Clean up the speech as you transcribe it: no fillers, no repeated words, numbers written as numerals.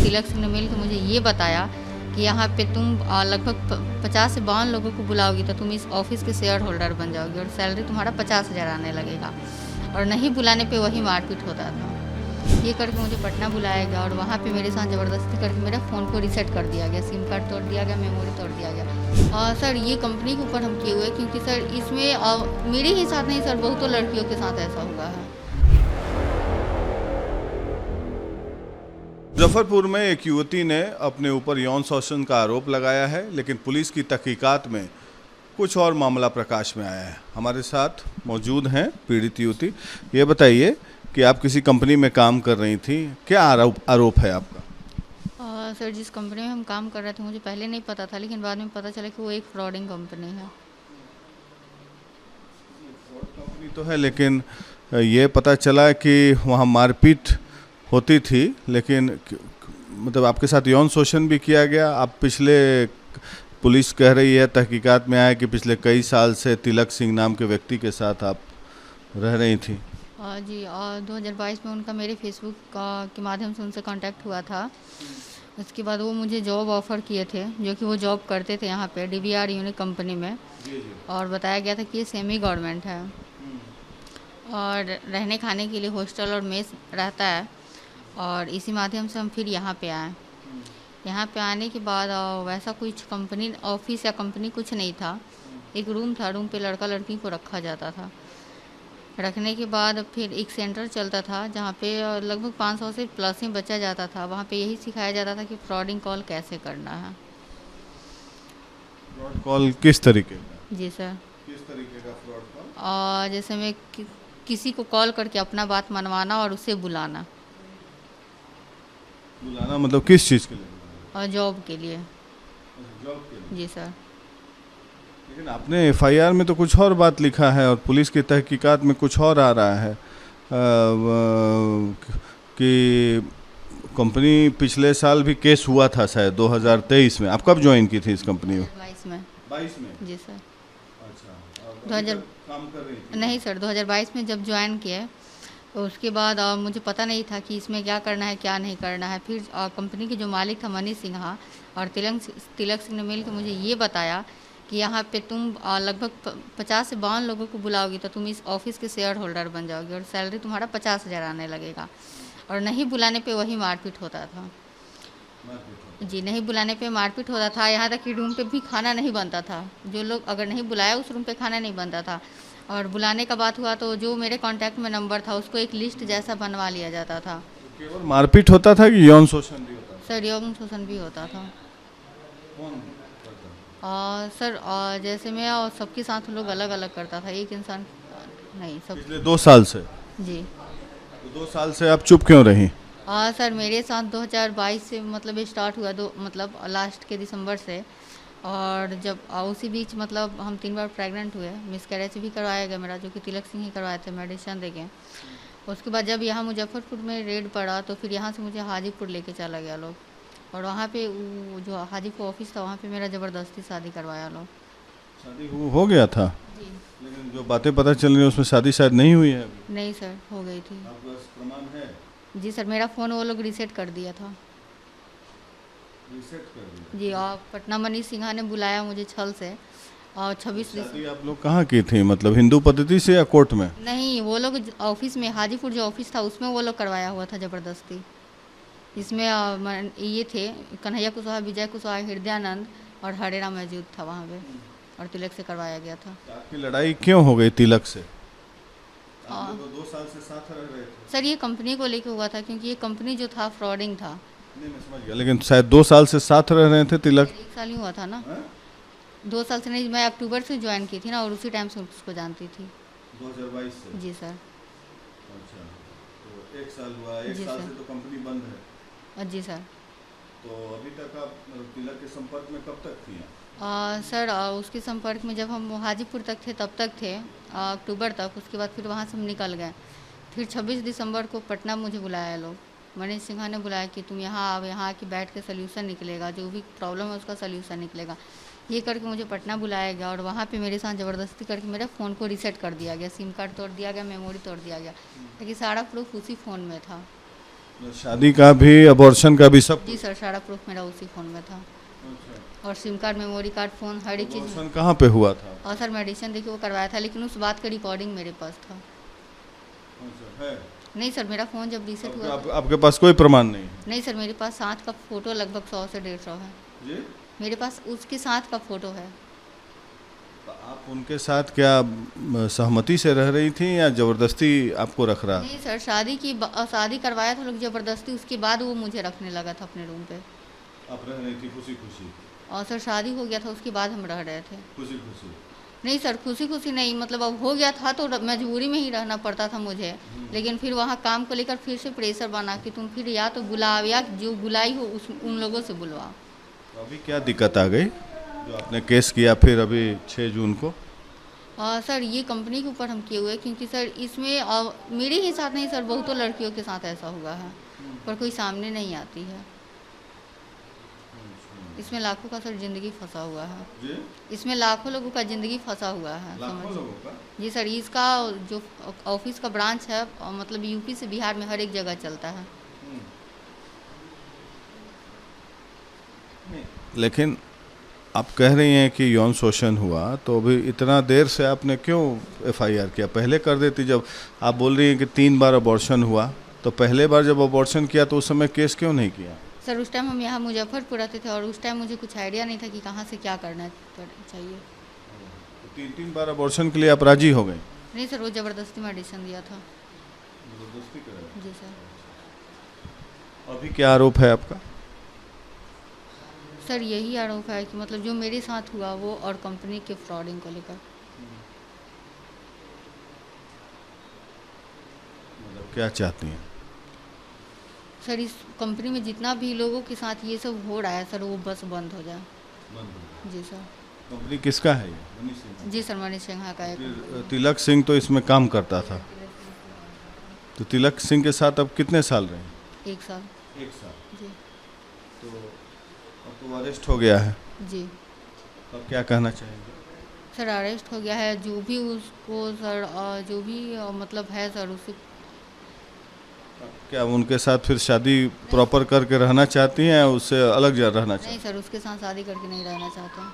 तिलक सिंह ने मिल के मुझे ये बताया कि यहाँ पे तुम लगभग 50 से 52 लोगों को बुलाओगी तो तुम इस ऑफिस के शेयर होल्डर बन जाओगी और सैलरी तुम्हारा 50,000 आने लगेगा। और नहीं बुलाने पे वही मारपीट होता था। ये करके मुझे पटना बुलाया गया और वहाँ पे मेरे साथ ज़बरदस्ती करके मेरे फ़ोन को रीसेट कर दिया गया, सिम कार्ड तोड़ दिया गया, मेमोरी तोड़ दिया गया। सर ये कंपनी के ऊपर हम किए हुए क्योंकि सर इसमें मेरे ही साथ नहीं सर बहुतों लड़कियों के साथ ऐसा हुआ है। मुजफ्फरपुर में एक युवती ने अपने ऊपर यौन शोषण का आरोप लगाया है, लेकिन पुलिस की तहकीकात में कुछ और मामला प्रकाश में आया है। हमारे साथ मौजूद हैं पीड़ित युवती। ये बताइए कि आप किसी कंपनी में काम कर रही थी, क्या आरोप है आपका? सर जिस कंपनी में हम काम कर रहे थे मुझे पहले नहीं पता था, लेकिन बाद में पता चला कि वो एक फ्रॉडिंग कंपनी है। फ्रॉड कंपनी तो है, लेकिन ये पता चला कि वहाँ मारपीट होती थी, लेकिन मतलब आपके साथ यौन शोषण भी किया गया। आप पुलिस कह रही है तहकीकात में आया कि पिछले कई साल से तिलक सिंह नाम के व्यक्ति के साथ आप रह रही थी। जी 2022 में उनका मेरे फेसबुक के माध्यम से उनसे कांटेक्ट हुआ था। उसके बाद वो मुझे जॉब ऑफ़र किए थे, जो कि वो जॉब करते थे यहाँ पे DBR यूनिक कंपनी में, और बताया गया था कि ये सेमी गवर्नमेंट है और रहने खाने के लिए हॉस्टल और मेस रहता है। और इसी माध्यम से हम फिर यहाँ पे आए। यहाँ पे आने के बाद वैसा कुछ कंपनी ऑफिस या कंपनी कुछ नहीं था, एक रूम था। रूम पे लड़का लड़की को रखा जाता था। रखने के बाद फिर एक सेंटर चलता था जहाँ पे लगभग 500 से प्लस ही बचा जाता था। वहाँ पे यही सिखाया जाता था कि फ्रॉडिंग कॉल कैसे करना है। फ्रॉड कॉल किस तरीके का? जी सर। किस तरीके का फ्रॉड कॉल? जैसे मैं किसी को कॉल करके अपना बात मनवाना और उसे बुलाना मतलब किस चीज़ के लिए? और जॉब के लिए। जॉब के लिए? जी सर। लेकिन आपने FIR में तो कुछ और बात लिखा है और पुलिस की तहकीकात में कुछ और आ रहा है कि कंपनी पिछले साल भी केस हुआ था शायद 2023 में। आप कब ज्वाइन की थी इस कंपनी में? 22 में। जी सर। अच्छा। 2000 काम कर रही थी? नहीं सर, 2022 में जब ज्वाइन किए तो उसके बाद मुझे पता नहीं था कि इसमें क्या करना है क्या नहीं करना है। फिर कंपनी के जो मालिक था मनीष सिन्हा और तिलक सिंह ने मिल के मुझे ये बताया कि यहाँ पे तुम लगभग 50 से 52 लोगों को बुलाओगी तो तुम इस ऑफिस के शेयर होल्डर बन जाओगी और सैलरी तुम्हारा 50,000 आने लगेगा। और नहीं बुलाने पे वही मारपीट होता था। जी नहीं बुलाने पे मारपीट होता था। यहाँ तक कि रूम पे भी खाना नहीं बनता था। जो लोग अगर नहीं बुलाया उस रूम पे खाना नहीं बनता था। और बुलाने का बात हुआ तो जो मेरे कांटेक्ट में नंबर था उसको एक लिस्ट जैसा बनवा लिया जाता था। केवल मारपीट होता था कि यौन शोषण भी होता था? सर यौन शोषण भी होता था। सर जैसे मैं और सबके साथ लोग अलग अलग करता था, एक इंसान नहीं। सब पिछले 2 साल से? जी। तो 2 साल से आप चुप क्यों रही? सर मेरे साथ 2022 से मतलब ये स्टार्ट हुआ, मतलब लास्ट के दिसंबर से। और जब उसी बीच मतलब हम 3 बार प्रेग्नेंट हुए, मिसकैरेज भी करवाया गया मेरा, जो कि तिलक सिंह ही करवाए थे मेडिसिन देके। उसके बाद जब यहाँ मुजफ्फरपुर में रेड पड़ा तो फिर यहाँ से मुझे हाजीपुर लेके चला गया लोग, और वहाँ पे जो हाजीपुर ऑफिस था वहाँ पे मेरा ज़बरदस्ती शादी करवाया लोग। शादी हो गया था? जी। लेकिन जो बातें पता चल रही हैं उसमें शादी शायद नहीं हुई है अभी? नहीं सर, हो गई थी। आपके पास प्रमाण है? जी सर, मेरा फ़ोन वो लोग रीसेट कर दिया था। रीसेट कर दिया? जी। और पटना मनीष सिन्हा ने बुलाया मुझे छल से, और 26 शादी आप लोग कहाँ की थी, मतलब हिंदू पद्धति से या कोर्ट में? नहीं, वो लोग ऑफिस में, हाजीपुर जो ऑफिस था उसमें वो लोग करवाया हुआ था ज़बरदस्ती। इसमें ये थे कन्हैया कुशवाहा, विजय कुशवाहा, हृदयानंद और हरेराम मौजूद था वहाँ पे, और तिलक से करवाया गया था। आपकी लड़ाई क्यों हो गई तिलक से? आप लोग तो 2 साल से साथ रह रहे थे। सर ये कंपनी को लेके हुआ था, क्योंकि ये कंपनी जो था फ्रॉडिंग था। नहीं, मैं समझ गया, लेकिन शायद 2 साल से साथ रह रहे थे तिलक? 1 साल ही हुआ था ना। है? 2 साल से नहीं, मैं अक्टूबर से ज्वाइन की थी ना, और उसी टाइम से उसको जानती थी। 2022 से? जी सर। अच्छा, तो 1 साल हुआ। 1 जी साल सर। से तो कंपनी बंद है। जी सर। तो अभी तक आप तिलक के संपर्क में कब तक थी? सर उसके संपर्क में जब हम हाजीपुर तक थे तब तक थे, अक्टूबर तक। उसके बाद फिर वहाँ से हम निकल गए। फिर 26 दिसंबर को पटना मुझे बुलाया लोग, मनीष सिन्हा ने बुलाया कि तुम यहाँ आओ, यहाँ आके बैठ के सोल्यूशन निकलेगा, जो भी प्रॉब्लम है उसका सोल्यूशन निकलेगा। ये करके मुझे पटना बुलाया गया और वहाँ पे मेरे साथ ज़बरदस्ती करके मेरे फ़ोन को रीसेट कर दिया गया, सिम कार्ड तोड़ दिया गया, मेमोरी तोड़ दिया गया, ताकि सारा प्रूफ उसी फ़ोन में था। शादी का भी, अबॉर्शन का भी, सब? जी सर, सारा प्रूफ मेरा उसी फ़ोन में था, और SIM card, memory card, phone, हर एक चीज़। अबॉर्शन कहाँ पे हुआ था? और सर मेडिसिन देखिए वो करवाया था, लेकिन उस बात का रिकॉर्डिंग मेरे पास था। है? नहीं सर, मेरा फ़ोन जब रीसेट हुआ आपके पास कोई प्रमाण नहीं है? नहीं सर, मेरे पास साथ का फ़ोटो लगभग 100 से 150 है। जी? मेरे पास उसके साथ का फ़ोटो है। तो आप उनके साथ क्या सहमति से रह रही थी या ज़बरदस्ती आपको रख रहा? नहीं सर, शादी करवाया था लोग ज़बरदस्ती, उसके बाद वो मुझे रखने लगा था अपने रूम पे। आप रह रही थी खुशी खुशी? और सर शादी हो गया था, उसके बाद हम रह रहे थे। खुशी खुशी? नहीं सर, खुशी खुशी नहीं, मतलब अब हो गया था तो मजबूरी में ही रहना पड़ता था मुझे। लेकिन फिर वहाँ काम को लेकर फिर से प्रेशर बना कि तुम फिर या तो बुलाओ, या जो बुलाई हो उन लोगों से बुलवाओ। तो अभी क्या दिक्कत आ गई जो आपने केस किया फिर अभी 6 जून को? सर ये कंपनी के ऊपर हम किए हुए, क्योंकि सर इसमें मेरे ही साथ नहीं सर, बहुतों लड़कियों के साथ ऐसा हुआ है, पर कोई सामने नहीं आती है। इसमें लाखों का सर ज़िंदगी फंसा हुआ है। जी? इसमें लाखों लोगों का ज़िंदगी फंसा हुआ है, लाखों समझ। लोगों का? जी सर, इसका जो ऑफिस का ब्रांच है, मतलब यूपी से बिहार में हर एक जगह चलता है। लेकिन आप कह रही हैं कि यौन शोषण हुआ, तो अभी इतना देर से आपने क्यों एफआईआर किया? पहले कर देती। जब आप बोल रही हैं कि 3 बार अबॉर्शन हुआ, तो पहले बार जब अबॉर्शन किया तो उस समय केस क्यों नहीं किया? सर उस टाइम हम यहाँ मुजफ्फरपुर रहते थे, और उस टाइम मुझे कुछ आइडिया नहीं था कि कहाँ से क्या करना चाहिए। 3 बार अबॉर्शन के लिए आप राजी हो गए? नहीं सर, वो ज़बरदस्ती मेडिसिन दिया था। जबरदस्ती कराया? जी सर। अभी क्या आरोप है आपका? सर यही आरोप है कि मतलब जो मेरे साथ हुआ वो, और कंपनी के फ्रॉडिंग को लेकर। मतलब क्या चाहती हैं? सर इस कंपनी में जितना भी लोगों के साथ ये सब हो रहा है सर, वो बस बंद हो जाए। जी सर। कंपनी किसका है ये? मनीष सिंह? जी सर, मनीष सिन्हा का एक। फिर तिलक सिंह तो इसमें काम करता था, तो तिलक सिंह के साथ अब कितने साल रहे? 1 साल। 1 साल। जी। तो अब तो अरेस्ट हो गया है, जी अब क्या कहना चाहेंगे? सर, अरेस्ट हो गया है, जो भी उसको सर जो भी मतलब है सर, उसे। क्या उनके साथ फिर शादी प्रॉपर करके रहना चाहती हैं या उससे अलग रहना चाहती नहीं सर, उसके साथ शादी करके नहीं रहना चाहते हैं।